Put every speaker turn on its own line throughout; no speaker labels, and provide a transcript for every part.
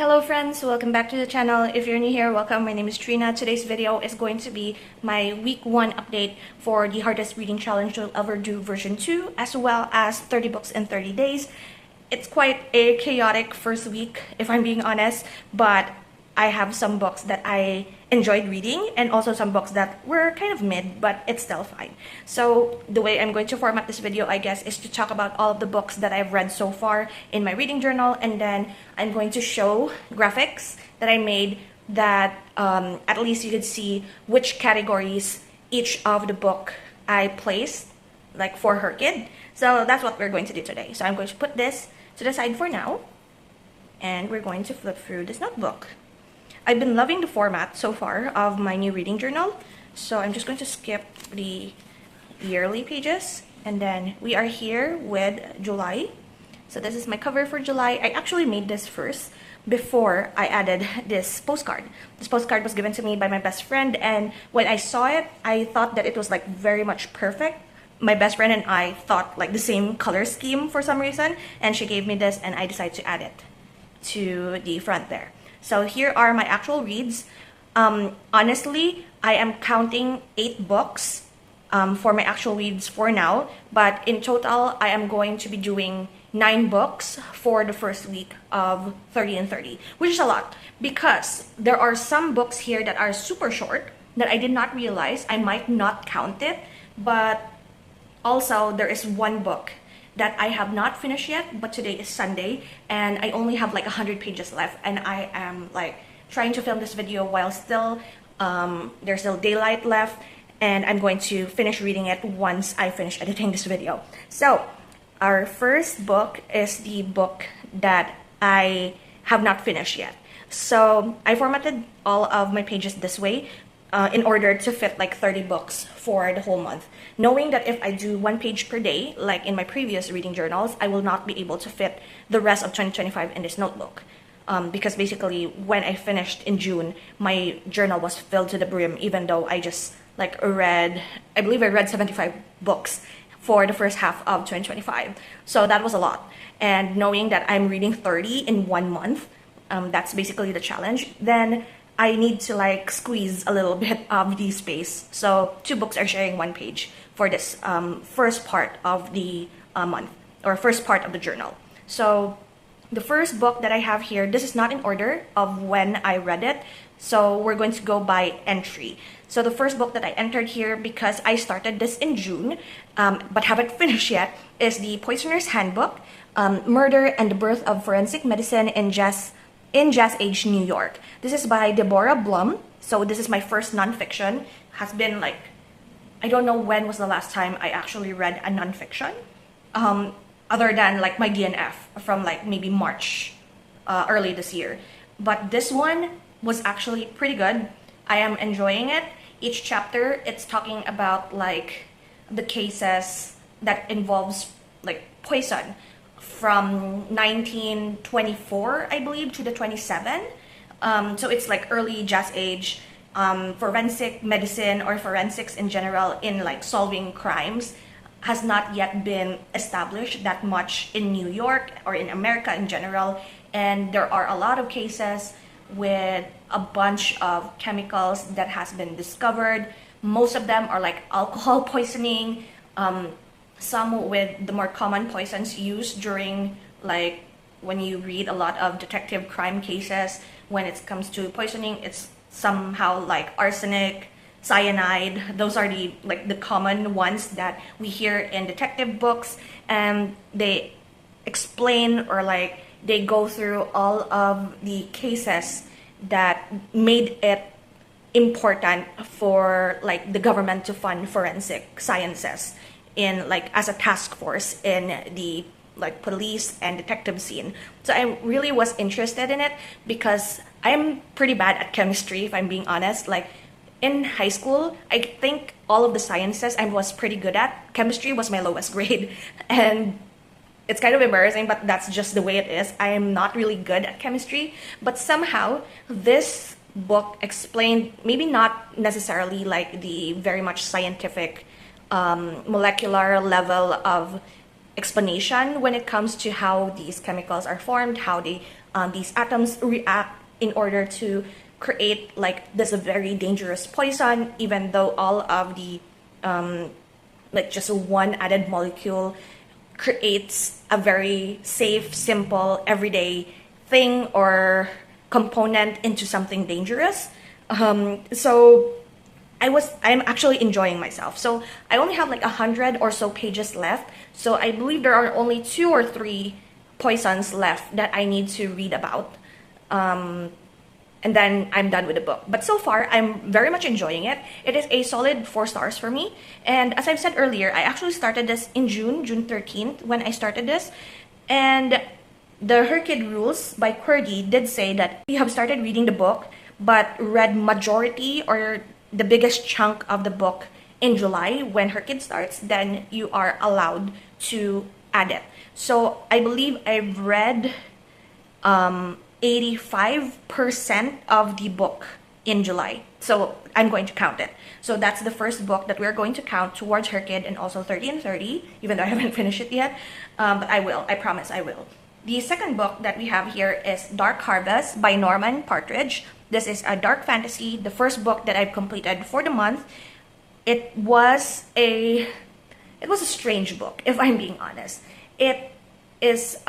Hello friends, welcome back to the channel. If you're new here, welcome. My name is Trina. Today's video is going to be my week 1 update for the hardest reading challenge you'll ever do version 2, as well as 30 books in 30 days. It's quite a chaotic first week, if I'm being honest, but I have some books that I enjoyed reading and also some books that were kind of mid, but it's still fine. So the way I'm going to format this video, I guess, is to talk about all of the books that I've read so far in my reading journal, and then I'm going to show graphics that I made that at least you could see which categories each of the book I placed, like for her kid. So that's what we're going to do today. So I'm going to put this to the side for now, and we're going to flip through this notebook. I've been loving the format so far of my new reading journal, so I'm just going to skip the yearly pages, and then we are here with July. So this is my cover for July. I actually made this first before I added this postcard. This postcard was given to me by my best friend, and when I saw it, I thought that it was like very much perfect. My best friend and I thought like the same color scheme for some reason, and she gave me this, and I decided to add it to the front there. So here are my actual reads. Honestly, I am counting 8 books for my actual reads for now, but in total, I am going to be doing 9 books for the first week of 30 and 30, which is a lot because there are some books here that are super short that I did not realize. I might not count it, but also there is one book that I have not finished yet, but today is Sunday and I only have like 100 pages left, and I am like trying to film this video while still there's still daylight left, and I'm going to finish reading it once I finish editing this video. So our first book is the book that I have not finished yet. So I formatted all of my pages this way in order to fit like 30 books for the whole month, knowing that if I do 1 page per day, like in my previous reading journals, I will not be able to fit the rest of 2025 in this notebook. Because basically when I finished in June, my journal was filled to the brim, even though I just like I believe I read 75 books for the first half of 2025. So that was a lot. And knowing that I'm reading 30 in 1 month, that's basically the challenge, then I need to like squeeze a little bit of the space. So 2 books are sharing 1 page for this first part of the month, or first part of the journal. So the first book that I have here, this is not in order of when I read it, so we're going to go by entry. So the first book that I entered here, because I started this in June but haven't finished yet, is The Poisoner's Handbook, Murder and the Birth of Forensic Medicine in Jazz Age New York. This is by Deborah Blum. So this is my first nonfiction. Has been like, I don't know when was the last time I actually read a nonfiction, other than like my DNF from like maybe March early this year. But this one was actually pretty good. I am enjoying it. Each chapter, it's talking about like the cases that involves like poison from 1924, I believe, to the 27. So it's like early Jazz Age, forensic medicine or forensics in general in like solving crimes has not yet been established that much in New York or in America in general. And there are a lot of cases with a bunch of chemicals that has been discovered. Most of them are like alcohol poisoning, some with the more common poisons used during like when you read a lot of detective crime cases. When it comes to poisoning, it's somehow like arsenic, cyanide. Those are the like the common ones that we hear in detective books, and they explain or like they go through all of the cases that made it important for like the government to fund forensic sciences in like as a task force in the like police and detective scene. So I really was interested in it because I'm pretty bad at chemistry, if I'm being honest. Like in high school, I think all of the sciences I was pretty good at. Chemistry was my lowest grade, and it's kind of embarrassing, but that's just the way it is. I am not really good at chemistry, but somehow this book explained, maybe not necessarily like the very much scientific molecular level of explanation when it comes to how these chemicals are formed, how they these atoms react in order to create like this very dangerous poison, even though all of the like just one added molecule creates a very safe, simple, everyday thing or component into something dangerous. So I'm actually enjoying myself. So I only have like 100 or so pages left. So I believe there are only 2 or 3 poisons left that I need to read about. And then I'm done with the book. But so far, I'm very much enjoying it. It is a solid 4 stars for me. And as I've said earlier, I actually started this in June 13th, when I started this. And the Her Kid Rules by Qwerty did say that you have started reading the book, but read majority or the biggest chunk of the book in July when Her Kid starts, then you are allowed to add it. So I believe I've read 85% of the book in July. So I'm going to count it. So that's the first book that we're going to count towards Her Kid, and also 30 and 30, even though I haven't finished it yet. But I will. I promise I will. The second book that we have here is Dark Harvest by Norman Partridge. This is a dark fantasy, the first book that I've completed for the month. It was a strange book, if I'm being honest. It is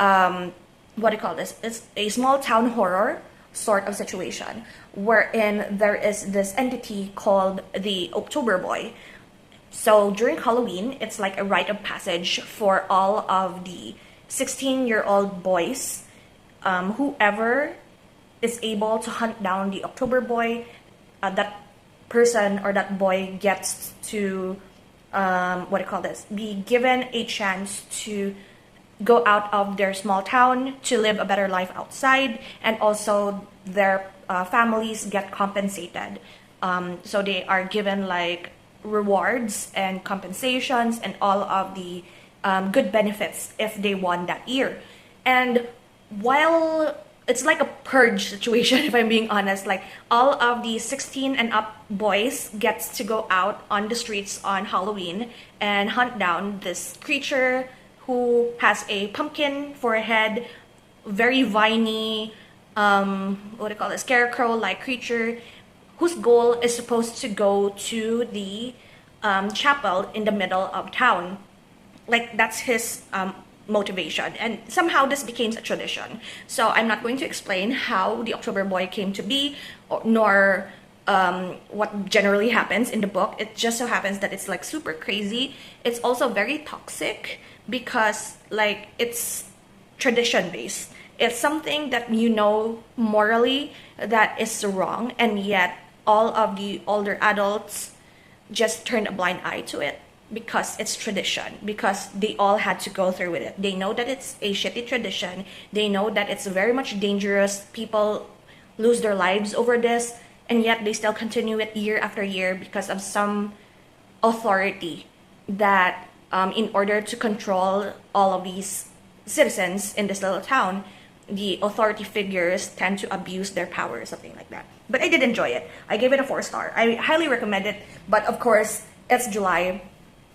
what do you call this? It's a small town horror sort of situation wherein there is this entity called the October Boy. So during Halloween, it's like a rite of passage for all of the 16-year-old boys. Whoever is able to hunt down the October Boy, that person or that boy gets to be given a chance to go out of their small town to live a better life outside, and also their families get compensated. So they are given like rewards and compensations and all of the good benefits if they won that year. And while it's like a purge situation, if I'm being honest, like all of the 16 and up boys gets to go out on the streets on Halloween and hunt down this creature who has a pumpkin for a head, very viney, scarecrow-like creature, whose goal is supposed to go to the chapel in the middle of town. Like, that's his motivation. And somehow this became a tradition. So I'm not going to explain how the October Boy came to be, nor what generally happens in the book. It just so happens that it's like super crazy. It's also very toxic because like it's tradition based. It's something that you know morally that is wrong, and yet all of the older adults just turn a blind eye to it because it's tradition, because they all had to go through with it. They know that it's a shitty tradition. They know that it's very much dangerous. People lose their lives over this, and yet they still continue it year after year because of some authority that in order to control all of these citizens in this little town, the authority figures tend to abuse their power or something like that. But I did enjoy it. I gave it a 4-star. I highly recommend it, but of course, it's July.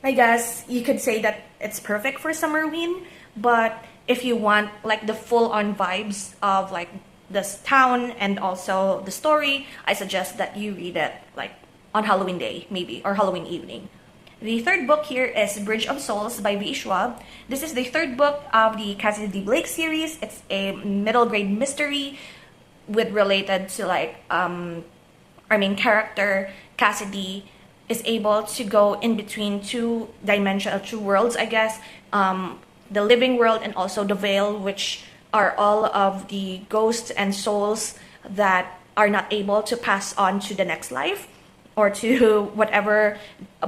I guess you could say that it's perfect for Summerween, but if you want like the full-on vibes of like this town and also the story, I suggest that you read it like on Halloween day maybe, or Halloween evening. The third book here is Bridge of Souls by V. Schwab. This is the third book of the Cassidy Blake series. It's a middle grade mystery with related to like our main character, Cassidy, is able to go in between two worlds, I guess. The living world and also the veil, which are all of the ghosts and souls that are not able to pass on to the next life, or to whatever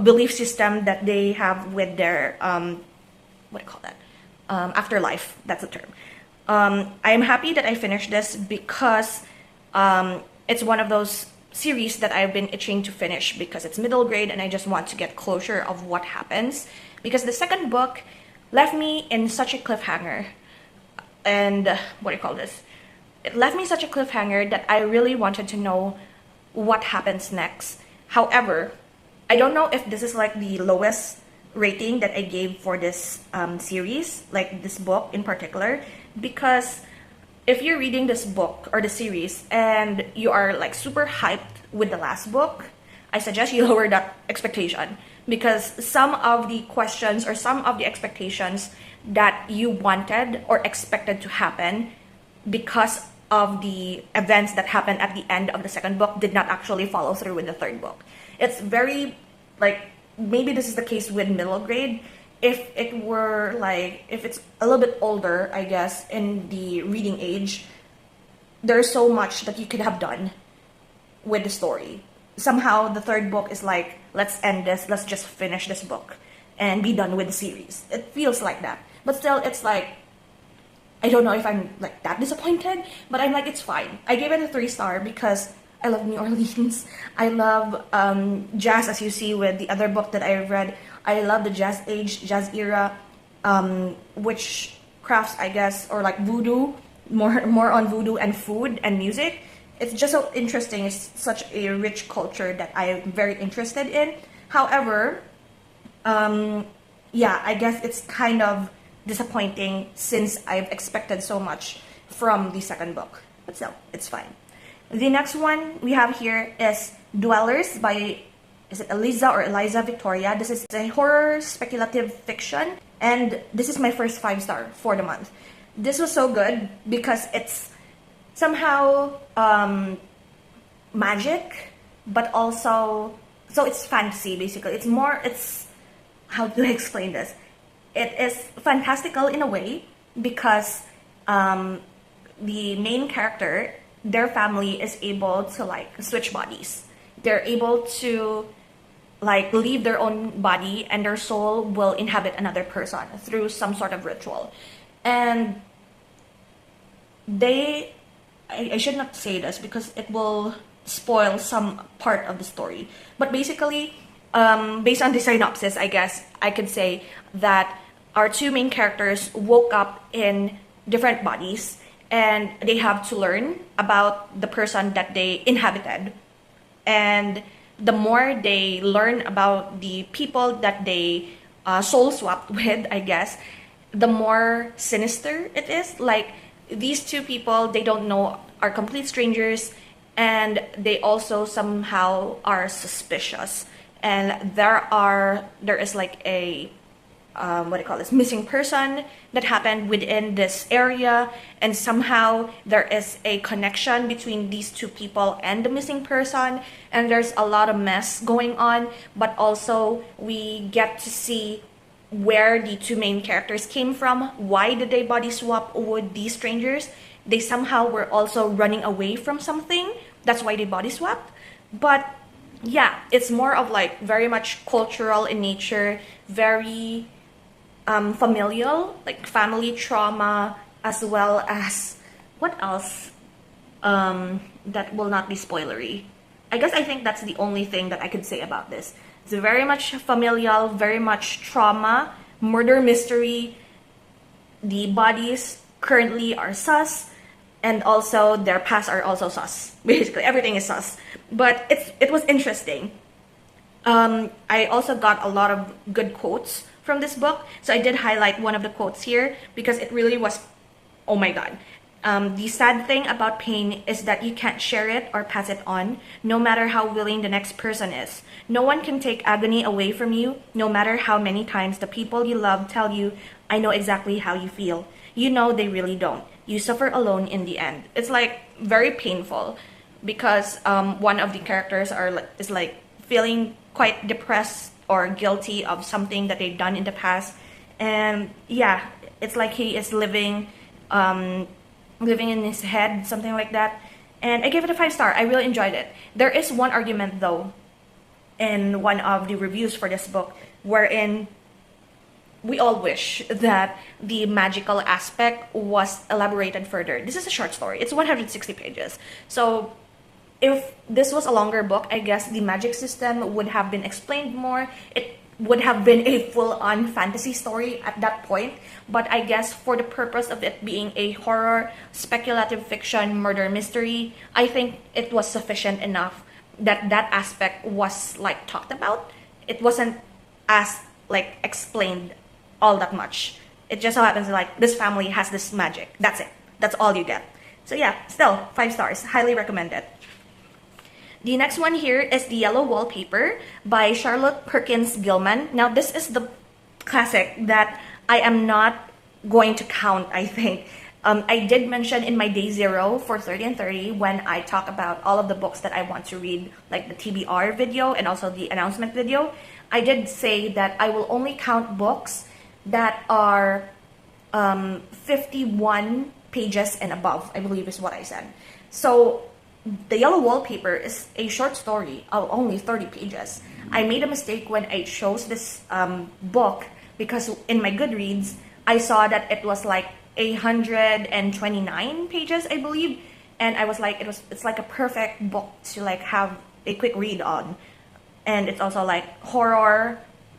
belief system that they have with their, afterlife, that's the term. I am happy that I finished this because it's one of those series that I've been itching to finish because it's middle grade and I just want to get closure of what happens. Because the second book left me in such a cliffhanger. And it left me such a cliffhanger that I really wanted to know what happens next. However, I don't know if this is like the lowest rating that I gave for this series, like this book in particular, because if you're reading this book or the series and you are like super hyped with the last book, I suggest you lower that expectation, because some of the questions or some of the expectations that you wanted or expected to happen because of the events that happened at the end of the second book did not actually follow through with the third book. It's very, like, maybe this is the case with middle grade. If it were like, if it's a little bit older, I guess, in the reading age, there's so much that you could have done with the story. Somehow the third book is like, let's end this, let's just finish this book and be done with the series. It feels like that. But still, it's like, I don't know if I'm like that disappointed, but I'm like, it's fine. I gave it a 3-star because I love New Orleans. I love jazz, as you see with the other book that I read. I love the jazz age, jazz era, witchcrafts, I guess, or like voodoo, more on voodoo and food and music. It's just so interesting. It's such a rich culture that I'm very interested in. However, yeah, I guess it's kind of disappointing since I've expected so much from the second book. But still, it's fine. The next one we have here is Dwellers by, is it Eliza Victoria? This is a horror speculative fiction, and this is my first 5-star for the month. This was so good because it's somehow magic, but also, so it's fantasy basically. It's, how do I explain this? It is fantastical in a way because the main character, their family is able to like switch bodies. They're able to like leave their own body and their soul will inhabit another person through some sort of ritual. And I should not say this because it will spoil some part of the story. But basically, based on the synopsis, I guess I could say that our two main characters woke up in different bodies and they have to learn about the person that they inhabited. And the more they learn about the people that they soul swapped with, I guess, the more sinister it is. Like, these two people, they don't know, are complete strangers, and they also somehow are suspicious. And there is like a what do you call this, missing person that happened within this area, and somehow there is a connection between these two people and the missing person, and there's a lot of mess going on. But also we get to see where the two main characters came from. Why did they body swap with these strangers? They somehow were also running away from something, that's why they body swapped. But yeah, it's more of like very much cultural in nature, very familial, like family trauma, as well as what else that will not be spoilery. I think that's the only thing that I could say about this. It's very much familial, very much trauma, murder mystery. The bodies currently are sus, and also their pasts are also sus. Basically, everything is sus. But it was interesting. I also got a lot of good quotes from this book, so I did highlight one of the quotes here because it really was, oh my god. The sad thing about pain is that you can't share it or pass it on, no matter how willing the next person is. No one can take agony away from you, no matter how many times the people you love tell you, I know exactly how you feel. You know they really don't. You suffer alone in the end. It's like very painful because one of the characters is like feeling quite depressed or guilty of something that they've done in the past. And yeah, it's like he is living in his head, something like that. And I gave it a 5-star. I really enjoyed it. There is one argument though in one of the reviews for this book wherein we all wish that the magical aspect was elaborated further. This is a short story. It's 160 pages. So if this was a longer book, I guess the magic system would have been explained more. It would have been a full-on fantasy story at that point. But I guess for the purpose of it being a horror, speculative fiction, murder mystery, I think it was sufficient enough that that aspect was like talked about. It wasn't as like explained all that much. It just so happens like this family has this magic. That's it. That's all you get. So yeah, still 5 stars. Highly recommend it. The next one here is The Yellow Wallpaper by Charlotte Perkins Gilman. Now, this is the classic that I am not going to count, I think. I did mention in my day 0 for 30 and 30 when I talk about all of the books that I want to read, like the TBR video and also the announcement video. I did say that I will only count books that are 51 pages and above, I believe is what I said. So The Yellow Wallpaper is a short story of only 30 pages. I made a mistake when I chose this book because in my Goodreads, I saw that it was like 129 pages, I believe. And I was like, it's like a perfect book to like have a quick read on. And it's also like horror,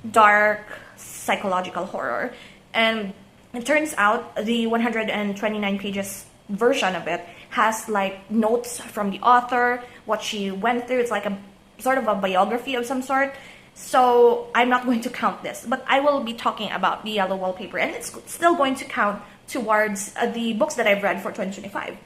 dark, psychological horror. And it turns out the 129 pages version of it has like notes from the author, what she went through. It's like a sort of a biography of some sort. So I'm not going to count this, but I will be talking about The Yellow Wallpaper, and it's still going to count towards the books that I've read for 2025.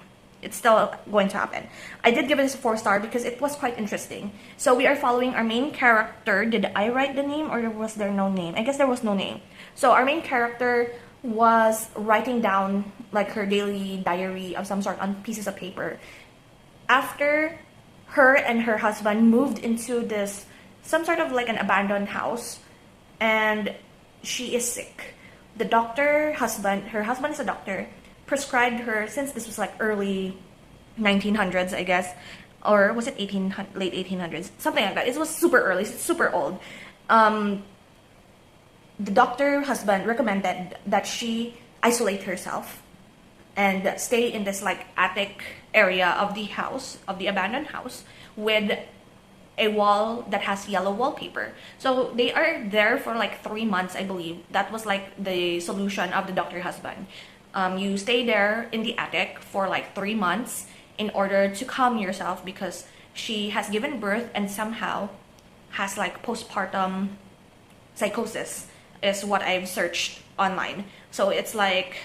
It's still going to happen. I did give it a 4-star because it was quite interesting. So we are following our main character. Did I write the name or was there no name? I guess there was no name. So our main character was writing down like her daily diary of some sort on pieces of paper. After her and her husband moved into this, some sort of like an abandoned house, and she is sick. The doctor, her husband is a doctor, prescribed her, since this was like early 1900s, I guess, or was it late 1800s, something like that. It was super early, super old. The doctor husband recommended that she isolate herself and stay in this like attic area of the house, of the abandoned house, with a wall that has yellow wallpaper. So they are there for like 3 months, I believe. That was like the solution of the doctor husband. You stay there in the attic for like 3 months in order to calm yourself, because she has given birth and somehow has like postpartum psychosis, is what I've searched online. So it's like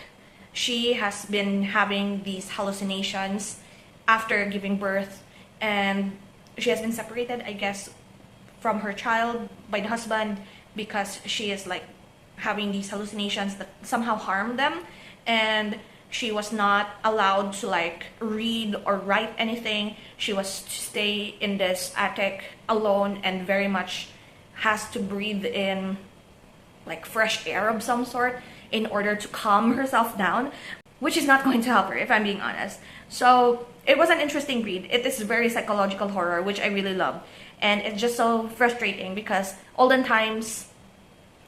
she has been having these hallucinations after giving birth, and she has been separated, I guess, from her child by the husband, because she is like having these hallucinations that somehow harm them, and she was not allowed to like read or write anything. She was to stay in this attic alone and very much has to breathe in like fresh air of some sort in order to calm herself down, which is not going to help her, if I'm being honest. So it was an interesting read. It is very psychological horror, which I really love. And it's just so frustrating because olden times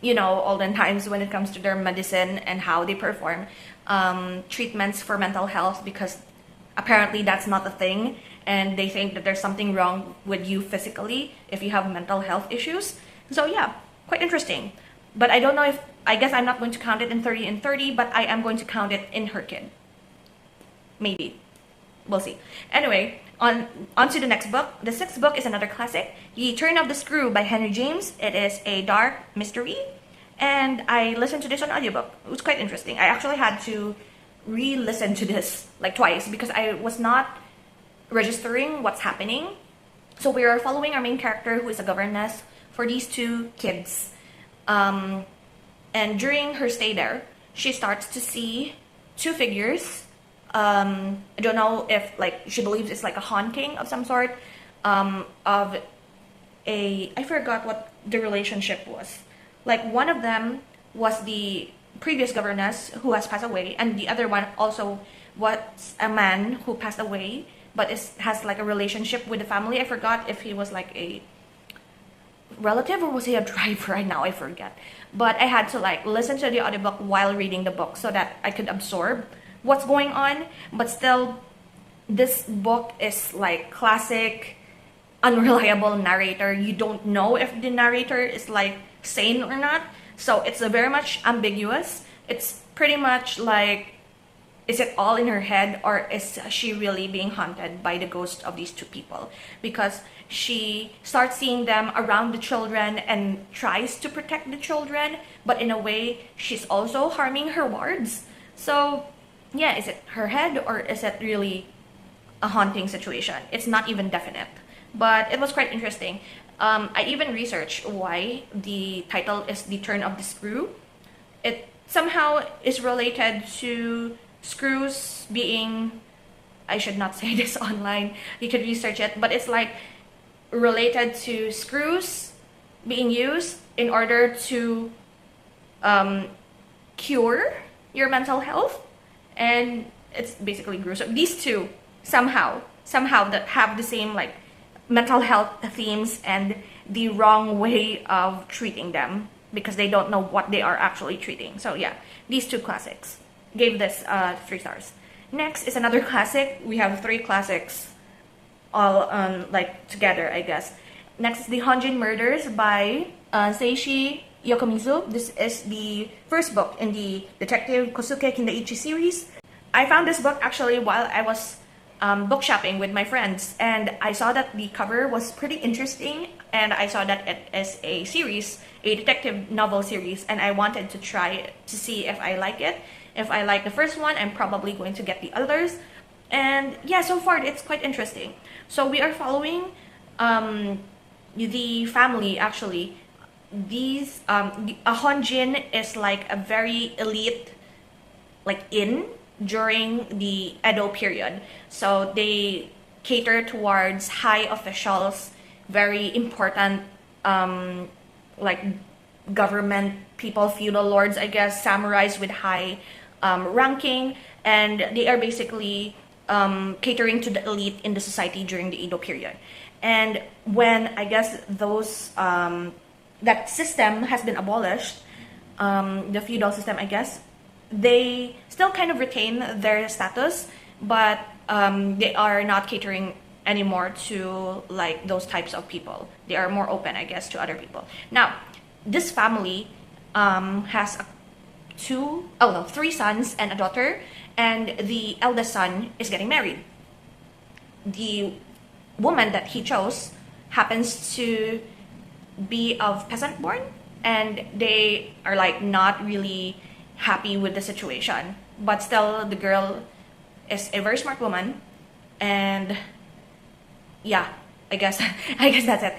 when it comes to their medicine and how they perform treatments for mental health, because apparently that's not a thing, and they think that there's something wrong with you physically if you have mental health issues. So yeah, quite interesting. But I don't know I guess I'm not going to count it in 30 and 30, but I am going to count it in Her Kid. Maybe. We'll see. Anyway, on to the next book. The 6th book is another classic, Ye Turn of the Screw by Henry James. It is a dark mystery, and I listened to this on audiobook. It was quite interesting. I actually had to re-listen to this like twice because I was not registering what's happening. So we are following our main character, who is a governess for these 2 kids. And during her stay there, she starts to see 2 figures. I don't know if like she believes it's like a haunting of some sort, of I forgot what the relationship was. Like one of them was the previous governess who has passed away, and the other one also was a man who passed away, but has like a relationship with the family. I forgot if he was like a relative or was he a driver right now, I forget. But I had to like listen to the audiobook while reading the book so that I could absorb what's going on. But still, this book is like classic unreliable narrator. You don't know if the narrator is like sane or not, so it's a very much ambiguous. It's pretty much like, is it all in her head, or is she really being haunted by the ghost of these 2 people? Because she starts seeing them around the children and tries to protect the children, but in a way she's also harming her wards. So yeah, is it her head or is it really a haunting situation? It's not even definite, but it was quite interesting. I even researched why the title is The Turn of the Screw. It somehow is related to screws being, I should not say this online, you could research it, but it's like related to screws being used in order to cure your mental health, and it's basically gruesome. These two somehow that have the same like mental health themes and the wrong way of treating them because they don't know what they are actually treating. So yeah, these two classics. Gave this 3 stars. Next is another classic. We have 3 classics all like together, I guess. Next is The Honjin Murders by Seishi Yokomizu. This is the first book in the Detective Kosuke Kindaichi series. I found this book actually while I was book shopping with my friends, and I saw that the cover was pretty interesting, and I saw that it is a series, a detective novel series, and I wanted to try it to see if I like it. If I like the first one, I'm probably going to get the others. And yeah, so far it's quite interesting. So we are following the family actually. These a Honjin is like a very elite like inn during the Edo period. So they cater towards high officials, very important like government people, feudal lords, I guess, samurais with high ranking, and they are basically catering to the elite in the society during the Edo period. And when I guess those that system has been abolished, the feudal system, I guess, they still kind of retain their status, but they are not catering anymore to like those types of people. They are more open, I guess, to other people. Now, this family has 3 sons and a daughter, and the eldest son is getting married. The woman that he chose happens to be of peasant born, and they are like not really happy with the situation, but still the girl is a very smart woman, and yeah, I guess I guess that's it.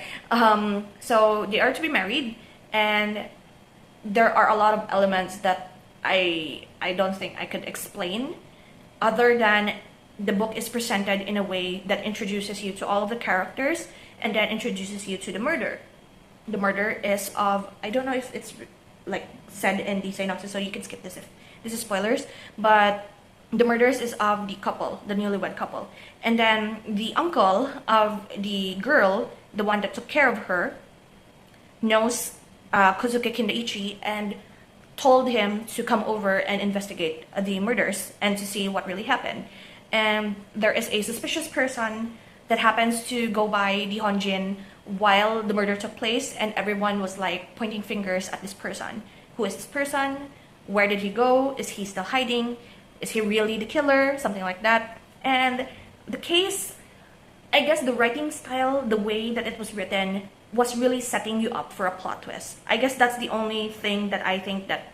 So they are to be married, and there are a lot of elements that I don't think I could explain, other than the book is presented in a way that introduces you to all of the characters and then introduces you to the murder. The murder is of, I don't know if it's like said in the synopsis, so you can skip this if this is spoilers, but the murders is of the couple, the newlywed couple. And then the uncle of the girl, the one that took care of her, knows Kosuke Kindaichi and told him to come over and investigate the murders and to see what really happened. And there is a suspicious person that happens to go by the Honjin while the murder took place, and everyone was like pointing fingers at this person. Who is this person? Where did he go? Is he still hiding? Is he really the killer? Something like that. And the case, I guess the writing style, the way that it was written, was really setting you up for a plot twist. I guess that's the only thing that I think that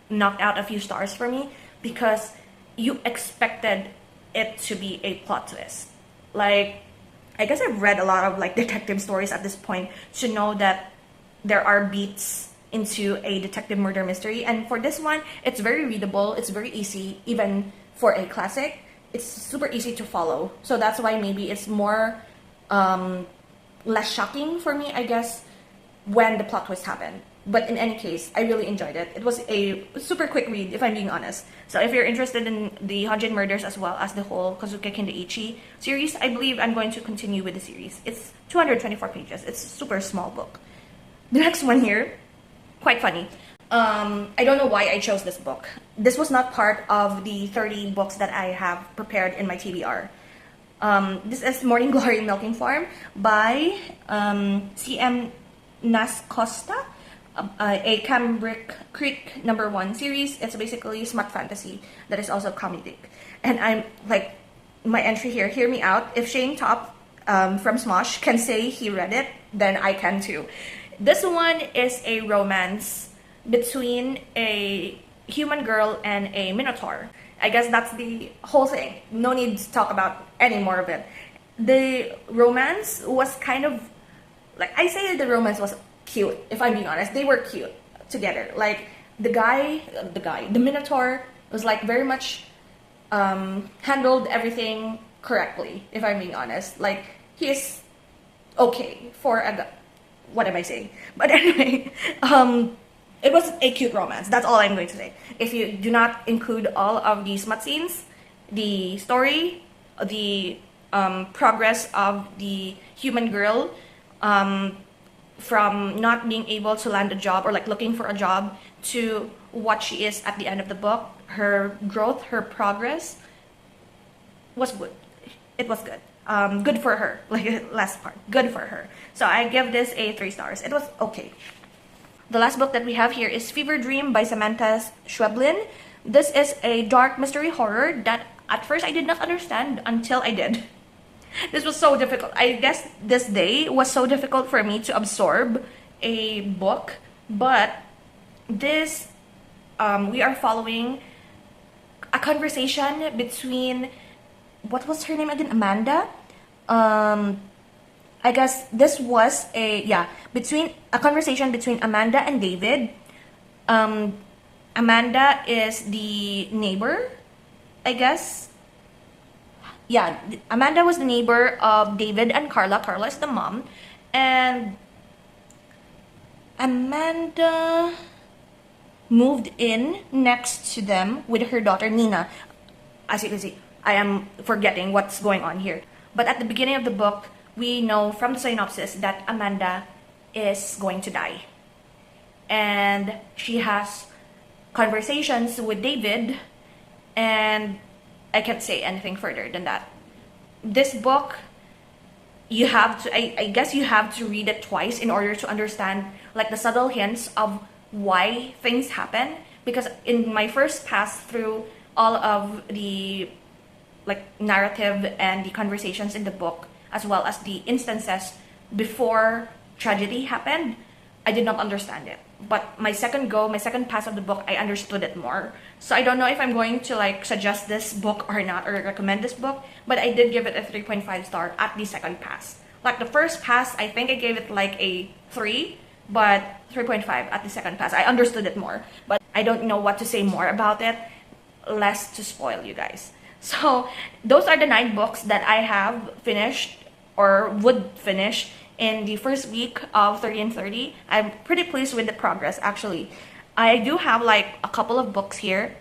knocked out a few stars for me, because you expected it to be a plot twist. Like, I guess I've read a lot of like detective stories at this point to know that there are beats into a detective murder mystery, and for this one, it's very readable, it's very easy, even for a classic, it's super easy to follow. So that's why maybe it's more less shocking for me, I guess, when the plot twist happened. But in any case, I really enjoyed it. It was a super quick read, if I'm being honest. So if you're interested in the Honjin Murders as well as the whole Kosuke Kindaichi series, I believe I'm going to continue with the series. It's 224 pages. It's a super small book. The next one here, quite funny. I don't know why I chose this book. This was not part of the 30 books that I have prepared in my TBR. This is Morning Glory Milking Farm by C.M. Nascosta. A Cambric Creek #1 series. It's basically smart fantasy that is also comedic. And I'm like, my entry here, hear me out. If Shane Top from Smosh can say he read it, then I can too. This one is a romance between a human girl and a minotaur. I guess that's the whole thing. No need to talk about any more of it. The romance was kind of, like, I say the romance was cute, if I'm being honest. They were cute together. Like, the Minotaur was like very much handled everything correctly, if I'm being honest. Like, he is okay for a, what am I saying? But anyway, it was a cute romance. That's all I'm going to say. If you do not include all of the smut scenes, the story, the progress of the human girl, from not being able to land a job or like looking for a job to what she is at the end of the book, her growth, her progress was good. It was good. Good for her. Like, last part, good for her. So I give this a 3 stars. It was okay. The last book that we have here is Fever Dream by Samantha Schweblin. This is a dark mystery horror that at first I did not understand until I did. This was so difficult. I guess this day was so difficult for me to absorb a book, but this, we are following a conversation between, what was her name again? Amanda? I guess this was between a conversation between Amanda and David. Amanda is the neighbor, I guess. Yeah, Amanda was the neighbor of David and Carla. Carla is the mom. And Amanda moved in next to them with her daughter Nina. As you can see, I am forgetting what's going on here. But at the beginning of the book, we know from the synopsis that Amanda is going to die. And she has conversations with David, and I can't say anything further than that. This book, you have to, I guess you have to read it twice in order to understand like the subtle hints of why things happen. Because in my first pass through all of the like narrative and the conversations in the book, as well as the instances before tragedy happened, I did not understand it. But my second pass of the book, I understood it more. So I don't know if I'm going to like suggest this book or not, or recommend this book, but I did give it a 3.5 star at the second pass. Like the first pass, I think I gave it like a 3, but 3.5 at the second pass. I understood it more, but I don't know what to say more about it, less to spoil you guys. So those are the 9 books that I have finished or would finish in the first week of 30 and 30. I'm pretty pleased with the progress, actually. I do have like a couple of books here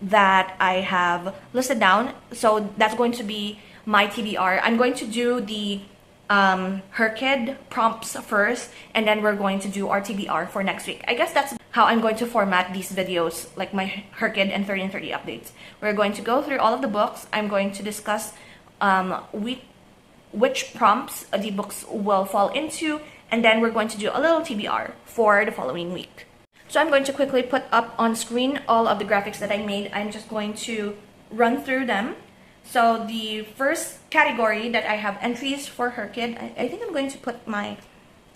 that I have listed down. So that's going to be my TBR. I'm going to do the Her Kid prompts first, and then we're going to do our TBR for next week. I guess that's how I'm going to format these videos, like my Her Kid and 30 and 30 updates. We're going to go through all of the books. I'm going to discuss which prompts the books will fall into, and then we're going to do a little TBR for the following week. So I'm going to quickly put up on screen all of the graphics that I made. I'm just going to run through them. So the first category that I have entries for Her Kid, I think I'm going to put my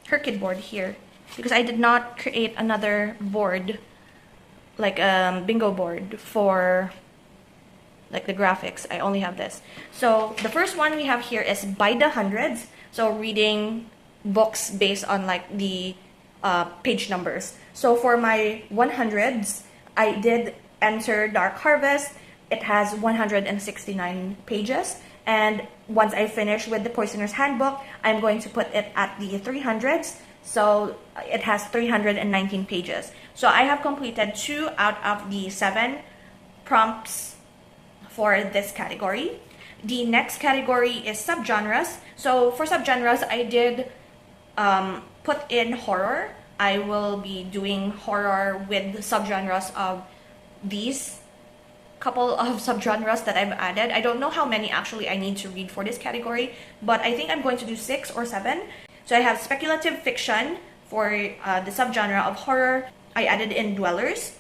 Her Kid board here, because I did not create another board, like a bingo board for like the graphics. I only have this. So the first one we have here is By the Hundreds. So reading books based on like the page numbers. So for my 100s, I did enter Dark Harvest. It has 169 pages. And once I finish with the Poisoner's Handbook, I'm going to put it at the 300s. So it has 319 pages. So I have completed 2 out of the 7 prompts for this category. The next category is subgenres. So for subgenres, I did put in horror. I will be doing horror with subgenres of these couple of subgenres that I've added. I don't know how many actually I need to read for this category, but I think I'm going to do 6 or 7. So I have speculative fiction for the subgenre of horror. I added in Dwellers.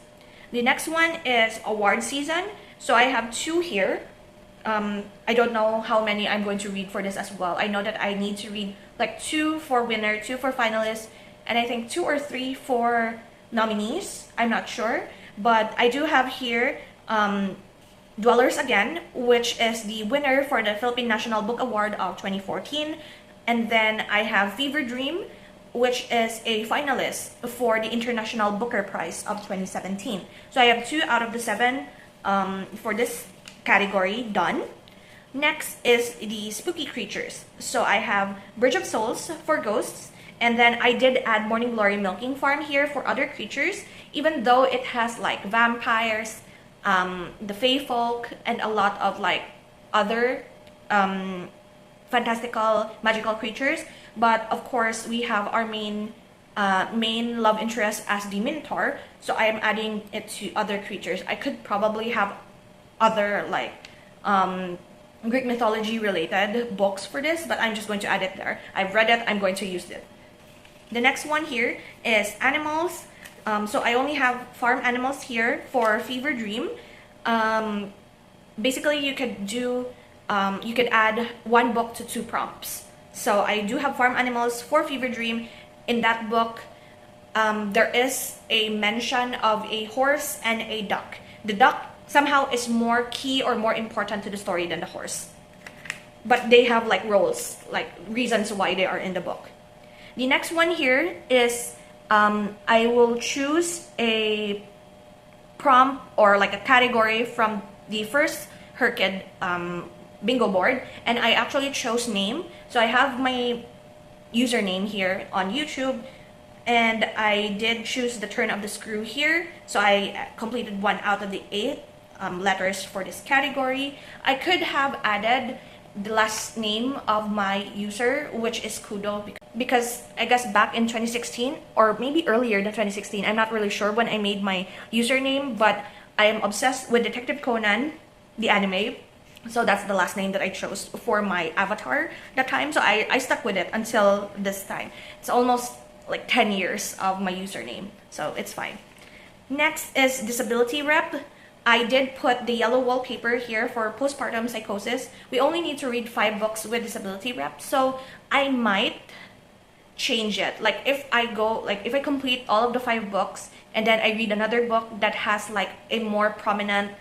The next one is award season. So I have 2 here. I don't know how many I'm going to read for this as well. I know that I need to read like 2 for winner, 2 for finalists, and I think 2 or 3 for nominees. I'm not sure. But I do have here Dwellers Again, which is the winner for the Philippine National Book Award of 2014. And then I have Fever Dream, which is a finalist for the International Booker Prize of 2017. So I have 2 out of the 7 for this category done. Next is the spooky creatures. So I have Bridge of Souls for ghosts, and then I did add Morning Glory Milking Farm here for other creatures, even though it has like vampires, the Fae folk, and a lot of like other fantastical magical creatures. But of course we have our main love interest as the Minotaur, so I am adding it to other creatures. I could probably have other like Greek mythology related books for this, but I'm just going to add it there. I've read it, I'm going to use it. The next one here is animals. So I only have farm animals here for Fever Dream. Basically you could do you could add 1 book to 2 prompts. So I do have farm animals for Fever Dream. In that book, there is a mention of a horse and a duck. The duck somehow is more key or more important to the story than the horse. But they have like roles, like reasons why they are in the book. The next one here is I will choose a prompt or like a category from the first Herkid bingo board, and I actually chose name. So I have my username here on YouTube, and I did choose the turn of the screw here. So I completed 1 out of the 8 letters for this category. I could have added the last name of my user, which is Kudo, because I guess back in 2016 or maybe earlier than 2016, I'm not really sure when I made my username, but I am obsessed with Detective Conan, the anime. So that's the last name that I chose for my avatar that time. So I stuck with it until this time. It's almost like 10 years of my username, so it's fine. Next is disability rep. I did put the yellow wallpaper here for postpartum psychosis. We only need to read 5 books with disability rep, so I might change it. Like if I complete all of the 5 books and then I read another book that has like a more prominent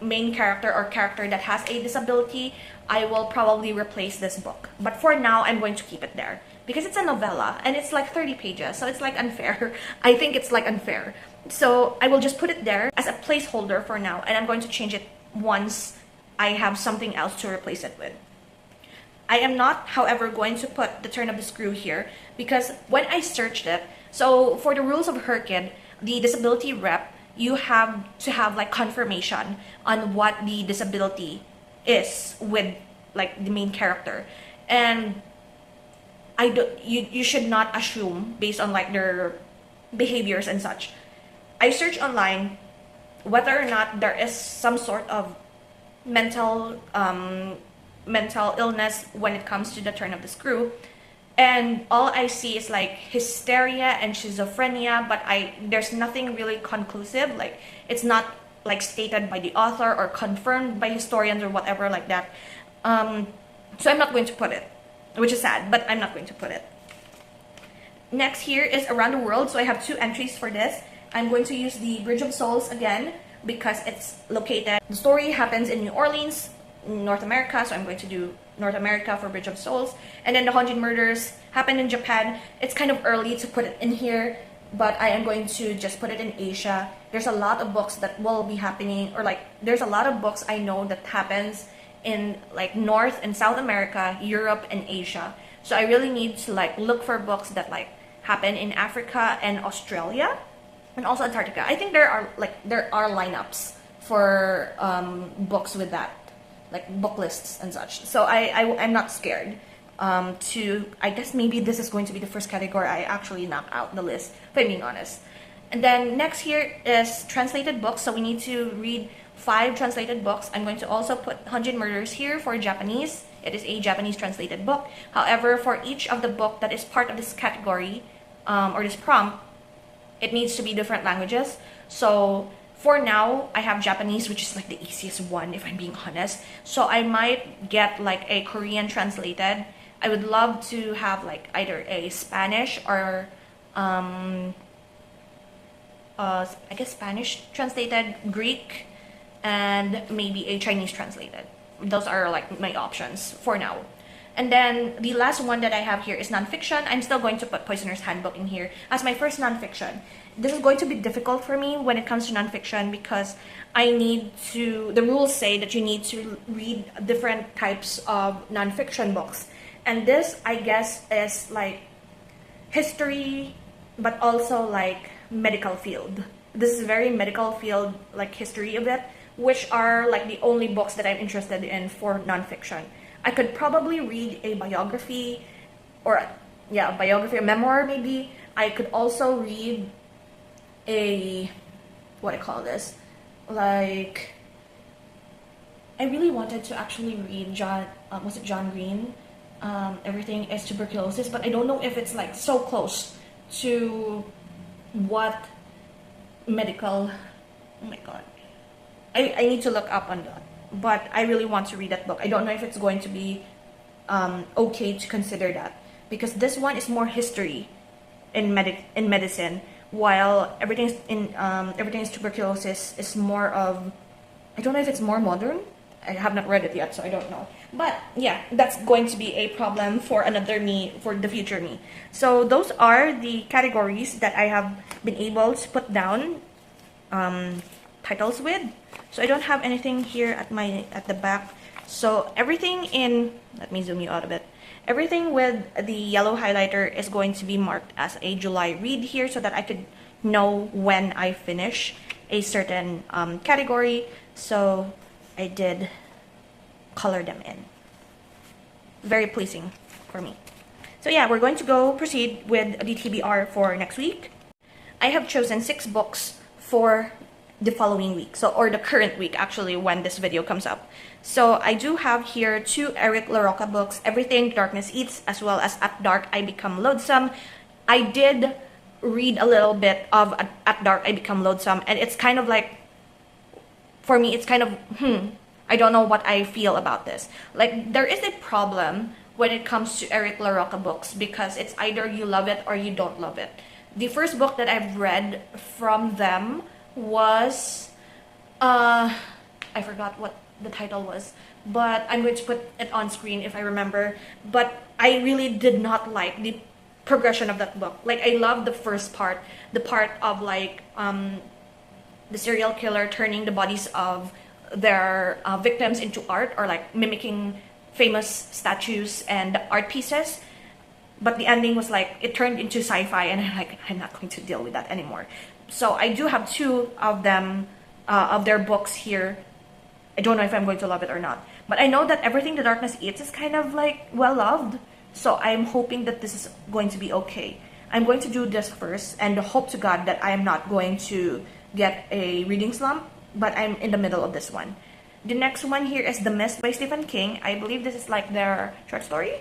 main character or character that has a disability, I will probably replace this book. But for now, I'm going to keep it there because it's a novella and it's like 30 pages, so it's like unfair. I think it's like unfair. So I will just put it there as a placeholder for now, and I'm going to change it once I have something else to replace it with. I am not, however, going to put the turn of the screw here because when I searched it, so for the rules of Herkid, the disability rep, you have to have like confirmation on what the disability is with like the main character, and you should not assume based on like their behaviors and such. I searched online whether or not there is some sort of mental illness when it comes to the turn of the screw, and all I see is like hysteria and schizophrenia, but there's nothing really conclusive. Like it's not like stated by the author or confirmed by historians or whatever like that. So I'm not going to put it, which is sad, but I'm not going to put it. Next here is Around the World. So I have 2 entries for this. I'm going to use the Bridge of Souls again because it's located, the story happens in New Orleans, North America, so I'm going to do North America for Bridge of Souls. And then the Honjin murders happened in Japan. It's kind of early to put it in here, but I am going to just put it in Asia. There's a lot of books that will be happening, or like there's a lot of books I know that happens in like North and South America, Europe and Asia. So I really need to like look for books that like happen in Africa and Australia and also Antarctica. I think there are lineups for books with that, like book lists and such. So I'm not scared I guess maybe this is going to be the first category I actually knock out the list, if I'm being honest. And then next here is translated books. So we need to read 5 translated books. I'm going to also put Honjin Murders here for Japanese. It is a Japanese translated book. However, for each of the book that is part of this category or this prompt, it needs to be different languages. So for now, I have Japanese, which is like the easiest one, if I'm being honest. So I might get like a Korean translated. I would love to have like either a Spanish or I guess Spanish translated, Greek, and maybe a Chinese translated. Those are like my options for now. And then the last one that I have here is nonfiction. I'm still going to put Poisoner's Handbook in here as my first nonfiction. This is going to be difficult for me when it comes to nonfiction because I need to, the rules say that you need to read different types of nonfiction books. And this, I guess, is like history, but also like medical field. This is very medical field, like history of it, which are like the only books that I'm interested in for nonfiction. I could probably read a biography, or yeah, a biography, a memoir maybe. I could also read a, what I call this, like, I really wanted to actually read John, was it John Green? Everything is Tuberculosis, but I don't know if it's like so close to what medical, oh my god. I need to look up on that. But I really want to read that book. I don't know if it's going to be okay to consider that, because this one is more history in medicine, while everything is Tuberculosis is more of, I don't know if it's more modern. I have not read it yet, so I don't know. But yeah, that's going to be a problem for another me, for the future me. So those are the categories that I have been able to put down titles with. So I don't have anything here at the back. So everything in, let me zoom you out a bit. Everything with the yellow highlighter is going to be marked as a July read here so that I could know when I finish a certain category. So I did color them in. Very pleasing for me. So yeah, we're going to proceed with the TBR for next week. I have chosen 6 books for the following week, so, or the current week actually, when this video comes up. So I do have here 2 Eric LaRocca books, Everything Darkness Eats, as well as At Dark I Become Loathsome. I did read a little bit of At Dark I Become Loathsome, and it's kind of like, for me, it's kind of, I don't know what I feel about this. Like, there is a problem when it comes to Eric LaRocca books, because it's either you love it or you don't love it. The first book that I've read from them was, I forgot what the title was, but I'm going to put it on screen if I remember. But I really did not like the progression of that book. Like, I loved the first part, the part of like the serial killer turning the bodies of their victims into art, or like mimicking famous statues and art pieces. But the ending was like, it turned into sci-fi, and I'm like, I'm not going to deal with that anymore. So I do have 2 of them, of their books here. I don't know if I'm going to love it or not. But I know that Everything the Darkness Eats is kind of like well-loved. So I'm hoping that this is going to be okay. I'm going to do this first and hope to God that I am not going to get a reading slump. But I'm in the middle of this one. The next one here is The Mist by Stephen King. I believe this is like their short story.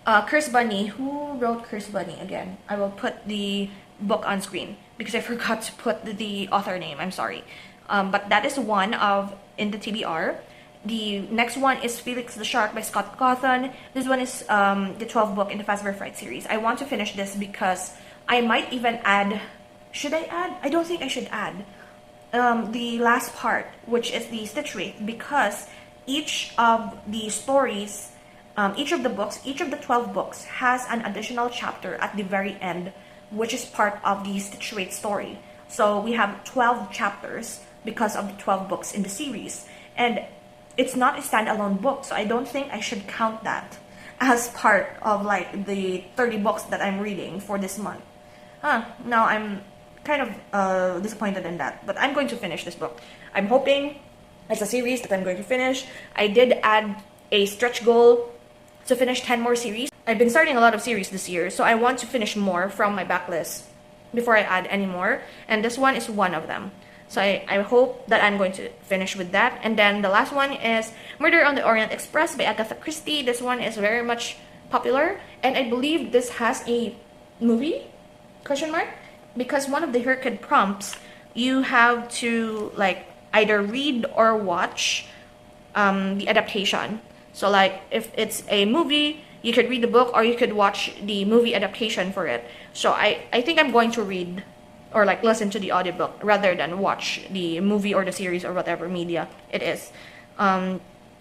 Curse Bunny. Who wrote Curse Bunny again? I will put the book on screen because I forgot to put the author name. I'm sorry. But that is one of in the TBR. The next one is Felix the Shark by Scott Cawthon. This one is the 12th book in the Fazbear Fright series. I want to finish this because I might even add... Should I add? I don't think I should add the last part, which is the Stitch Wraith, because each of the stories, each of the books, each of the 12 books has an additional chapter at the very end, which is part of the Stitch Wraith story. So we have 12 chapters because of the 12 books in the series. And it's not a standalone book, so I don't think I should count that as part of like the 30 books that I'm reading for this month. Now I'm kind of disappointed in that, but I'm going to finish this book. I'm hoping it's a series that I'm going to finish. I did add a stretch goal to finish 10 more series. I've been starting a lot of series this year, so I want to finish more from my backlist before I add any more, and this one is one of them. So I hope that I'm going to finish with that. And then the last one is Murder on the Orient Express by Agatha Christie. This one is very much popular, and I believe this has a movie, question mark? Because one of the Hercule prompts, you have to like either read or watch the adaptation. So like if it's a movie, you could read the book or you could watch the movie adaptation for it. So I think I'm going to read or like listen to the audiobook rather than watch the movie or the series or whatever media it is,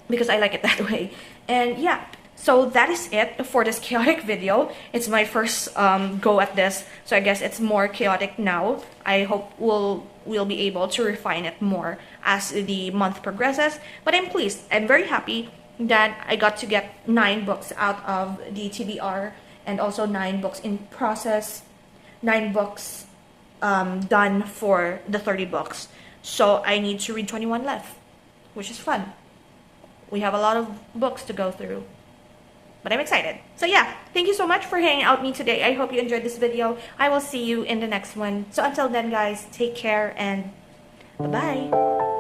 because I like it that way. And yeah, so that is it for this chaotic video. It's my first go at this, so I guess it's more chaotic now. I hope we'll be able to refine it more as the month progresses, but I'm pleased. I'm very happy that I got to get 9 books out of the TBR, and also 9 books in process, 9 books done for the 30 books. So I need to read 21 left, which is fun. We have a lot of books to go through, but I'm excited. So yeah, thank you so much for hanging out with me today. I hope you enjoyed this video. I will see you in the next one. So until then, guys, take care and bye-bye.